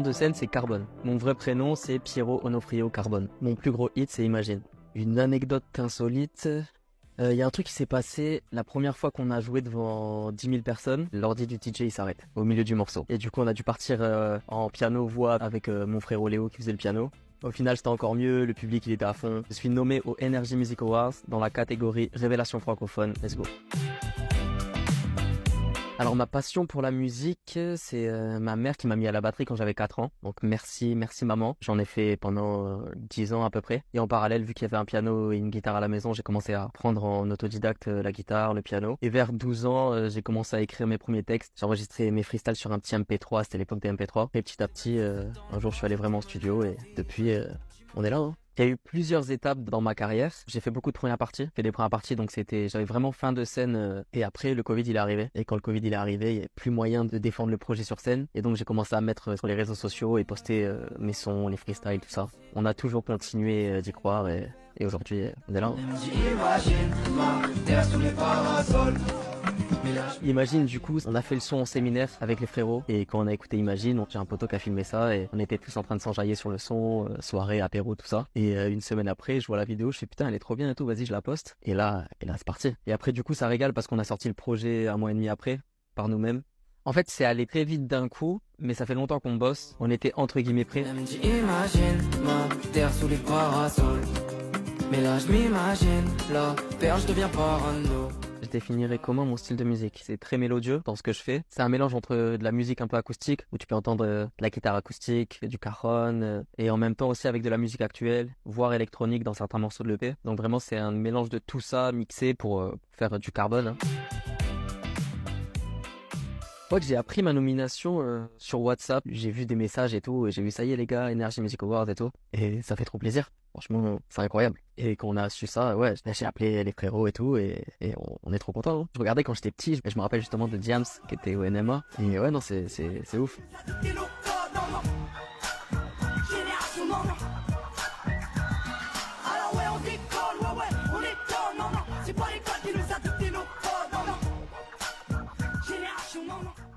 de scène, c'est Carbone. Mon vrai prénom, c'est Piero Onofrio Carbone. Mon plus gros hit, c'est Imagine. Une anecdote insolite. Il y a un truc qui s'est passé la première fois qu'on a joué devant 10 000 personnes. L'ordi du DJ il s'arrête au milieu du morceau. Et du coup, on a dû partir en piano-voix avec mon frère Léo qui faisait le piano. Au final, c'était encore mieux, le public il était à fond. Je suis nommé au Energy Music Awards dans la catégorie Révélation francophone. Let's go. Alors ma passion pour la musique, c'est ma mère qui m'a mis à la batterie quand j'avais 4 ans. Donc merci maman. J'en ai fait pendant 10 ans à peu près. Et en parallèle, vu qu'il y avait un piano et une guitare à la maison, j'ai commencé à apprendre en autodidacte la guitare, le piano. Et vers 12 ans, j'ai commencé à écrire mes premiers textes. J'ai enregistré mes freestyles sur un petit MP3, c'était l'époque des MP3. Et petit à petit, un jour je suis allé vraiment au studio et depuis, on est là, hein. Il y a eu plusieurs étapes dans ma carrière. J'ai fait beaucoup de premières parties. J'ai fait des premières parties, donc j'avais vraiment fin de scène. Et après, le Covid, il est arrivé. Et quand le Covid, il est arrivé, il n'y avait plus moyen de défendre le projet sur scène. Et donc, j'ai commencé à mettre sur les réseaux sociaux et poster mes sons, les freestyles, tout ça. On a toujours continué d'y croire et aujourd'hui, on est là. Imagine, du coup, on a fait le son en séminaire avec les frérots et quand on a écouté Imagine, j'ai un poteau qui a filmé ça et on était tous en train de s'enjailler sur le son, soirée, apéro, tout ça. Et une semaine après, je vois la vidéo, je fais putain, elle est trop bien et tout, vas-y, je la poste. Et là, c'est parti. Et après, du coup, ça régale parce qu'on a sorti le projet 1 mois et demi après, par nous-mêmes. En fait, c'est allé très vite d'un coup, mais ça fait longtemps qu'on bosse. On était entre guillemets prêts. Elle me dit imagine ma terre sous les parasols. Mais là je m'imagine, la perche devient parano. Je définirais comment mon style de musique. C'est très mélodieux dans ce que je fais. C'est un mélange entre de la musique un peu acoustique, où tu peux entendre de la guitare acoustique, du cajon, et en même temps aussi avec de la musique actuelle, voire électronique dans certains morceaux de l'EP. Donc vraiment c'est un mélange de tout ça mixé pour faire du carbone, hein. Je crois que j'ai appris ma nomination sur WhatsApp. J'ai vu des messages et tout, et j'ai vu ça y est les gars, Energy Music Awards et tout. Et ça fait trop plaisir. Franchement, c'est incroyable. Et quand on a su ça, ouais, j'ai appelé les frérots et tout, et on est trop contents, hein. Je regardais quand j'étais petit, je me rappelle justement de Diams qui était au NMA. Et ouais, non, c'est ouf.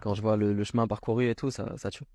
Quand je vois le chemin parcouru et tout, ça tue.